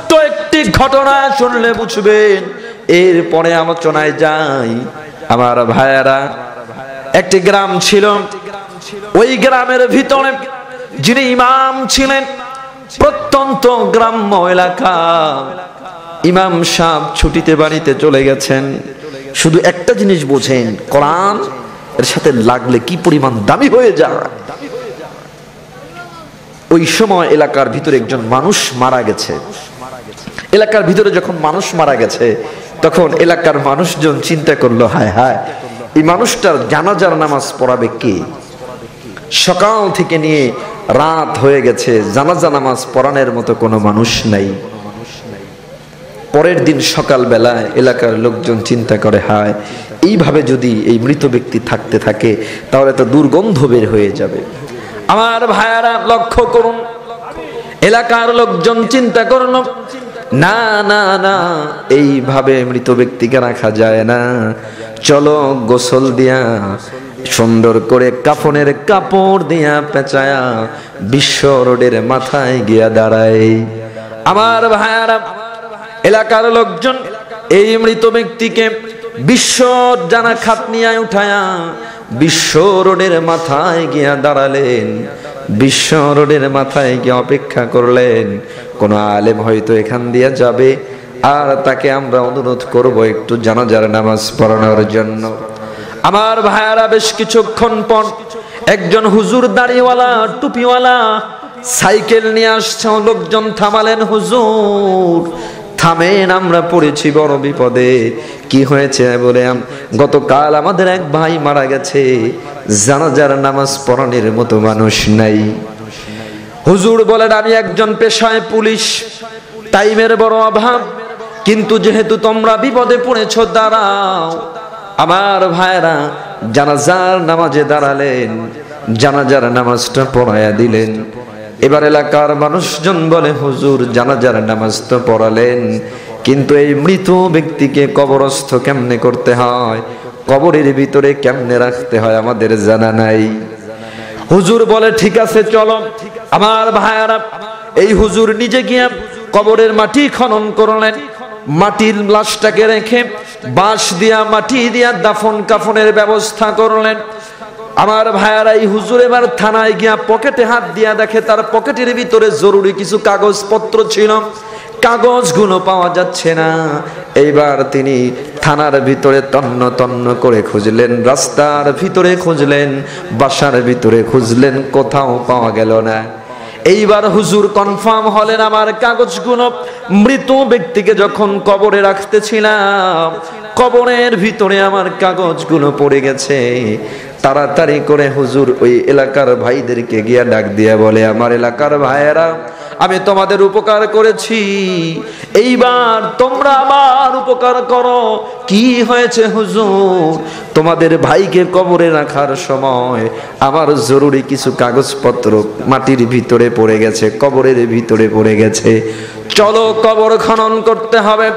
ছোট্ট একটি ঘটনা শুনলে বুঝবেন। এরপরে আলোচনায় যাই। আমার ভাইয়েরা, একটি গ্রাম ছিল, ওই গ্রামের ভিতরে যিনি ইমাম ছিলেন, প্রত্যন্ত গ্রাম্য এলাকা, ইমাম সাহেব ছুটিতে বাড়িতে চলে গেছেন। শুধু একটা জিনিস বোঝেন, কোরআন এর সাথে লাগলে কি পরিমাণ দামি হয়ে যায়। ওই সময় এলাকার ভিতরে একজন মানুষ মারা গেছে। এলাকার ভিতরে যখন মানুষ মারা গেছে, তখন এলাকার মানুষজন চিন্তা করলো, হায় হায়, এই মানুষটার জানাজার নামাজ পড়াবে কে? সকাল থেকে নিয়ে রাত হয়ে গেছে, জানাজা নামাজ পড়ানোর মতো কোনো মানুষ নাই। পরের দিন সকাল বেলায় এলাকার লোকজন চিন্তা করে, হায়, এইভাবে যদি এই মৃত ব্যক্তি থাকতে থাকে তাহলে তো দুর্গন্ধ বের হয়ে যাবে। আমার ভাইয়ারা লক্ষ্য করুন, এলাকার লোকজন চিন্তা করল, না না না, এইভাবে মৃত ব্যক্তিকে রাখা যায় না, চলো গোসল দিয়া সুন্দর করে কাফনের কাপড় দিয়া পেঁচায়া বিশ্ব রোডের মাথায় গিয়া দাঁড়ায়। আমার ভাইয়ারা, এলাকার লোকজন এই মৃত ব্যক্তিকে বিশ্ব জানা খাতনিয়ায় উঠায়া বিশ্ব রোডের মাথায় গিয়া দাঁড়ালেন। বিশ্ব রোডের মাথায় গিয়ে অপেক্ষা করলেন, কোন আলেম হয়তো এখান দিয়ে যাবে, আর তাকে আমরা অনুরোধ করব একটু জানাজার নামাজ পড়ানোর জন্য। আমার ভাইয়ারা, বেশ কিছুক্ষণ পর একজন হুজুর, দাড়িওয়ালা টুপিওয়ালা, সাইকেল নিয়ে আসছে। লোকজন থামালেন, হুজুর থামেন, আমরা পড়েছি বড় বিপদে। কি হয়েছে বলে, গতকাল আমাদের এক ভাই মারা গেছে, জানাজার নামাজ পড়ানোর মতো মানুষ নাই। হুজুর বলেন, আমি একজন পেশায় পুলিশ, টাইমের বড় অভাব, কিন্তু যেহেতু তোমরা বিপদে পড়েছো, দাঁড়াও। আমার ভাইরা জানাজার নামাজে দাঁড়ালেন, জানাজার নামাজটা পড়ায়া দিলেন। এবার এলাকার মানুষজন বলে, হুজুর জানাজার নামাজ তো পড়ালেন, কিন্তু এই মৃত ব্যক্তিকে কবরস্থ কেমনে করতে হয়, কবরের ভিতরে কেমনে রাখতে হয় আমাদের জানা নাই। হুজুর বলে, ঠিক আছে চলো। আমার ভাইয়ারা, এই হুজুর নিজে গিয়ে কবরের মাটি খনন করলেন, মাটির লাশটাকে রেখে বাঁশ দিয়া মাটি দিয়া দাফন কাফনের ব্যবস্থা করলেন। আমার ভাইয়ারা, এই হুজুর এবার থানায় গিয়া পকেটে হাত দিয়া দেখে তার পকেটের ভিতরে জরুরি কিছু কাগজপত্র ছিল, কাগজগুলো পাওয়া যাচ্ছে না। এইবার তিনি থানার ভিতরে তন্ন তন্ন করে খুঁজলেন, রাস্তার ভিতরে খুঁজলেন, বাসার ভিতরে খুঁজলেন, কোথাও পাওয়া গেল না। এইবার হুজুর কনফার্ম হলেন, আমার কাগজগুলো মৃত ব্যক্তিকে যখন কবরে রাখতেছিলাম, কবরের ভিতরে আমার কাগজগুলো পড়ে গেছে। তাড়াতাড়ি করে হুজুর ওই এলাকার ভাইদেরকে গিয়া ডাক দিয়া বলে, আমার এলাকার ভাইয়েরা, আমি তোমাদের উপকার করেছি, এইবার তোমরা আমার উপকার করো। কি হয়েছে হুজুর? তোমাদের ভাইকে কবরে রাখার সময় আমার জরুরি কিছু কাগজপত্র মাটির ভিতরে পড়ে গেছে, কবরের ভিতরে পড়ে গেছে, চলো কবর খনন করতে হবে।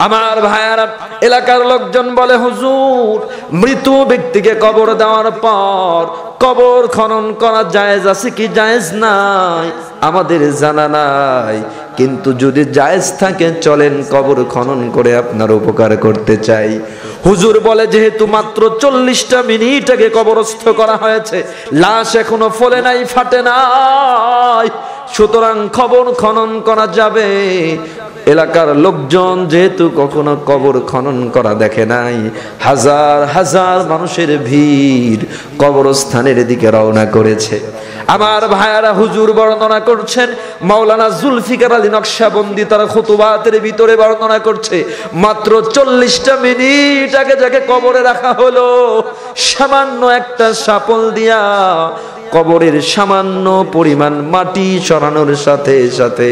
আমার ভাইয়ারা, এলাকার লোকজন বলে, হুজুর মৃত ব্যক্তিকে কবর দেওয়ার পর কবর খনন করা জায়েজ আছে কি জায়েজ নাই আমাদের জানা নাই, কিন্তু যদি জায়েজ থাকে চলেন কবর খনন করে আপনার উপকার করতে চাই। হুজুর বলে, যেহেতু মাত্র 40টা মিনিট আগে কবরস্থ করা হয়েছে, লাশ এখনো ফলে নাই, ফাটে নাই, সুতরাং কবর খনন করা যাবে। এলাকার লোকজন যেহেতু কখনো কবর খনন করা দেখে নাই, হাজার হাজার মানুষের ভিড় কবরস্থানের দিকে রওনা করেছে। আমার ভাইয়ারা, হুজুর বর্ণনা করছেন, মাওলানা জুলফিকার আলী নকশবন্দি তার খুতুবাতের ভিতরে বর্ণনা করছে, মাত্র 40টা মিনিট আগে যাকে কবরে রাখা হলো, সামান্য একটা শাপল দিয়া কবরের সামান্য পরিমাণ মাটি সরানোর সাথে সাথে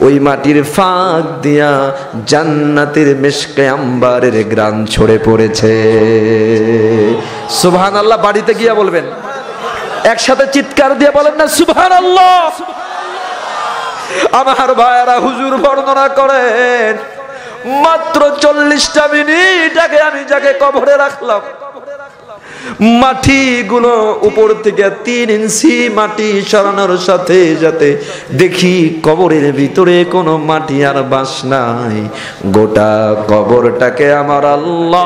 ওই মাটির ফাঁক দিয়া জান্নাতের মিশকে আম্বারের গ্রান ছড়ে পড়েছে। সুবহানাল্লাহ। বাড়িতে গিয়া বলবেন, একসাথে চিৎকার দিয়ে বলেন না সুবহানাল্লাহ। আমার ভাইয়েরা, হুজুর বর্ণনা করেন, মাত্র 40টা মিনিট আগে আমি যাকে কবরে রাখলাম, মাটিগুলো উপর থেকে 3 ইঞ্চি মাটি সরানোর সাথে সাথে দেখি কবরের ভিতরে কোনো মাটি আর বাস নাই। গোটা কবরটাকে আমার আল্লাহ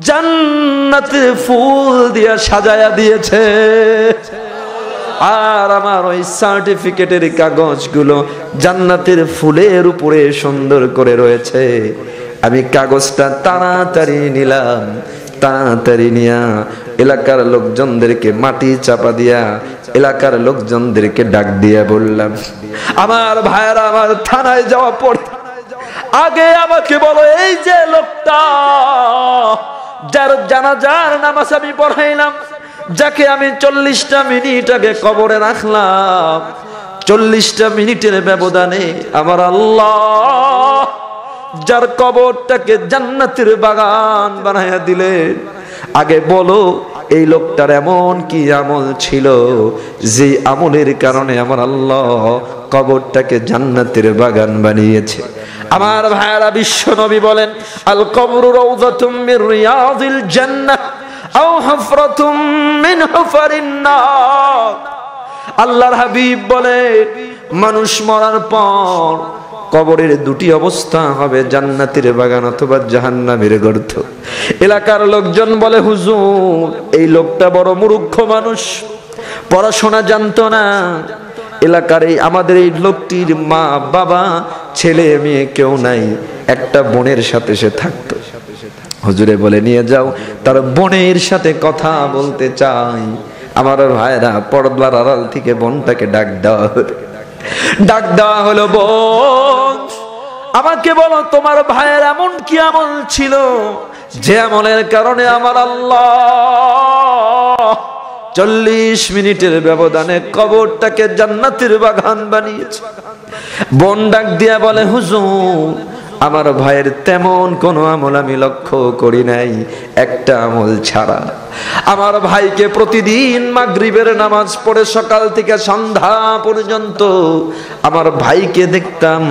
জান্নাতের ফুল দিয়ে সাজায়া দিয়েছে। আর আমার ওই সার্টিফিকেটের কাগজগুলো জান্নাতের ফুলের উপরে সুন্দর করে রয়েছে। আমি কাগজটা তাড়াতাড়ি নিলাম, তাড়াতাড়ি নিয়া এলাকার লোকজনদেরকে মাটি চাপা দিয়া এলাকার লোকজনদেরকে ডাক দিয়া বললাম, আমার ভাইয়েরা, আমার থানায় যাওয়া পড়ে আগে আমাকে বলো, এই যে লোকটা যার জানাজার নামাজ আমি পড়াইলাম, যাকে আমি 40টা মিনিট আগে কবরে রাখলাম, 40টা মিনিটের ব্যবধানে আমার আল্লাহ যার কবরটাকে জান্নাতের বাগান বানায়া দিলেন, আগে বলো এই লোকটার এমন কি আমল ছিল যে আমলের কারণে আমার আল্লাহ কবরটাকে জান্নাতের বাগান বানিয়েছে। আমার ভাইয়েরা, বিশ্ব নবী বলেন, আল কবরু রাউযাতুম মির রিয়াদিল জান্নাহ আও হুফরাতুম মিন হুফারিন নার। আল্লাহর হাবিব বলে, মানুষ মরার পর কবরের দুটি অবস্থা হবে, জান্নাতের বাগান অথবা জাহান্নামের গর্ত। এলাকার লোকজন বলে, হুজুর এই লোকটা বড় মূর্খ মানুষ, পড়াশোনা জানতো না। এলাকার এই আমাদের এই লোকটির মা বাবা ছেলে মেয়ে কেউ নাই, একটা বোনের সাথে সে থাকতো। হুজুরে বলে, নিয়ে যাও, তার বোনের সাথে কথা বলতে চাই। আমার ভাইরা, পর্দার আড়াল থেকে বোনটাকে ডাক দেওয়া হলো, বোন আমাকে বলো তোমার ভাইয়ের এমন কি আমল ছিল যে আমলের কারণে আমার আল্লাহ 40 মিনিটের ব্যবধানে কবরটাকে জান্নাতের বাগান বানিয়েছে। বোন ডাক দিয়া বলে, হুজুর আমার ভাইয়ের তেমন কোনো আমল আমি লক্ষ্য করি নাই, একটা আমল ছাড়া। আমার ভাইকে প্রতিদিন মাগরিবের নামাজ পড়ে সকাল থেকে সন্ধ্যা পর্যন্ত আমার ভাইকে দেখতাম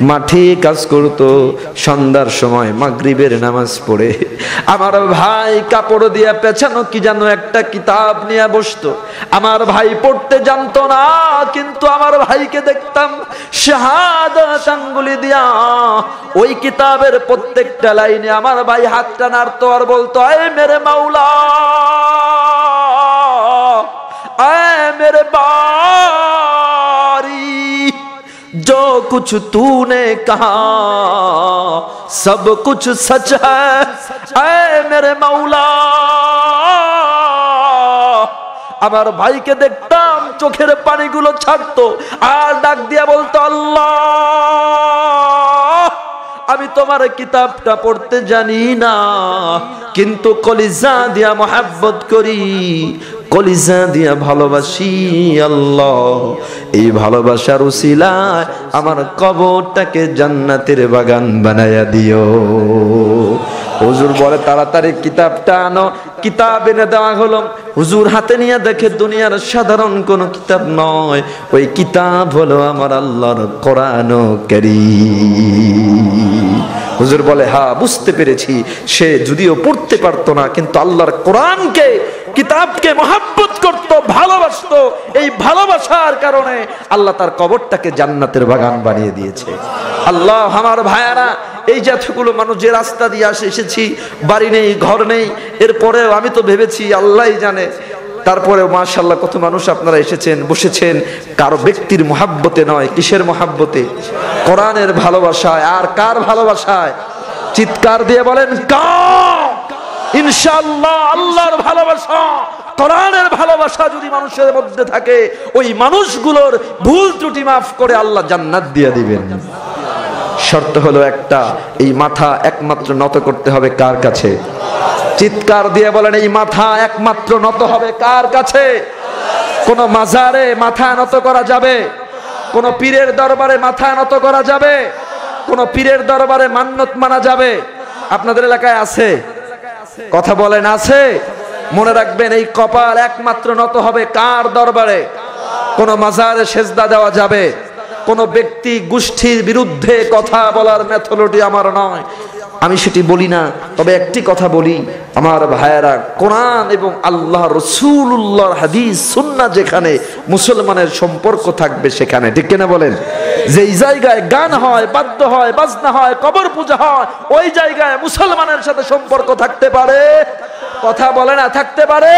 মাঠে কাজ করত, সন্ধ্যার সময় মাগরিবের নামাজ পড়ে আমার ভাই কাপড় দিয়ে পেছানো কি যেন একটা কিতাব নিয়ে বসতো। আমার ভাই পড়তে জানতো না, কিন্তু আমার ভাইকে দেখতাম শাহাদাত আঙ্গুলি দিয়া ওই কিতাবের প্রত্যেকটা লাইনে আমার ভাই হাতটা নাড়তো আর বলতো, আয় মেরে মাওলা, आए मेरे बारी, जो कुछ तूने कहा सब कुछ सच है, आए मेरे मौला। আমার ভাইকে দেখতাম চোখের পানিগুলো ছাড়তো আর ডাক দিয়া বলতো, আল্লাহ আমি তোমার কিতাবটা পড়তে জানি না, কিন্তু কলিজা দিয়া মহব্বত করি, কলিজা দিয়া ভালোবাসি। আল্লাহ এই ভালোবাসার উসিলায় আমার কবরটাকে জান্নাতের বাগান বানায়া দিও। হুজুর বলে, তাড়াতাড়ি কিতাবটা আনো। কিতাব এনে দেওয়া হলো। হুজুর হাতে নিয়ে দেখে দুনিয়ার সাধারণ কোনো কিতাব নয়, ওই কিতাব হলো আমার আল্লাহর কোরআন কারীম। হুজুর বলে, হ্যাঁ বুঝতে পেরেছি, সে যদিও পড়তে পারতো না কিন্তু আল্লাহর কোরআনকে, কিতাবকে মহব্বত করত, ভালোবাসতো। এই ভালোবাসার কারণে আল্লাহ তার কবরটাকে জান্নাতের বাগান বানিয়ে দিয়েছে। আল্লাহ আমার ভাইয়ারা, এই যতগুলো মানুষ যে রাস্তা দিয়ে এসেছি, বাড়ি নেই, ঘর নেই, এরপরেও আমি তো ভেবেছি আল্লাহই জানে, তারপরেও মাশাআল্লাহ কত মানুষ আপনারা এসেছেন, বসেছেন, কারো ব্যক্তির মহাব্বতে নয়, কিসের মহাব্বতে? কোরআনের ভালোবাসায়। আর কার ভালোবাসায়? চিৎকার দিয়ে বলেন, কার? ইনশাআল্লাহ আল্লাহর ভালোবাসা, কোরআনের ভালোবাসা যদি মানুষের মধ্যে থাকে, ওই মানুষগুলোর ভুল ত্রুটি মাফ করে আল্লাহ জান্নাত দিয়ে দিবেন। শর্ত হলো একটা, এই মাথা একমাত্র নত করতে হবে কার কাছে? চিৎকার দিয়ে বলেন, এই মাথা একমাত্র নত হবে কার কাছে? কোন মাজারে মাথা নত করা যাবে? কোন পীরের দরবারে মাথা নত করা যাবে? কোন পীরের দরবারে মান্নত মানা যাবে? আপনাদের এলাকায় আছে? কথা বলেন, আছে? মনে রাখবেন, এই কপাল একমাত্র নত হবে কার দরবারে? কোন মাজারে সেজদা দেওয়া যাবে? কোন ব্যক্তি গোষ্ঠীর বিরুদ্ধে কথা বলার মেথোডি আমার নয়। আমি সেটি বলি না, তবে একটি কথা বলি আমার ভাইয়েরা, কোরআন এবং আল্লাহ রাসূলুল্লাহর হাদিস সুন্নাহ যেখানে মুসলমানের সম্পর্ক থাকবে সেখানে, ঠিক কিনা বলেন? যেই জায়গায় গান হয়, বাদ্য হয়, বাজনা হয়, কবর পূজা হয়, ওই জায়গায় মুসলমানের সাথে সম্পর্ক থাকতে পারে? কথা বলে না, থাকতে পারে?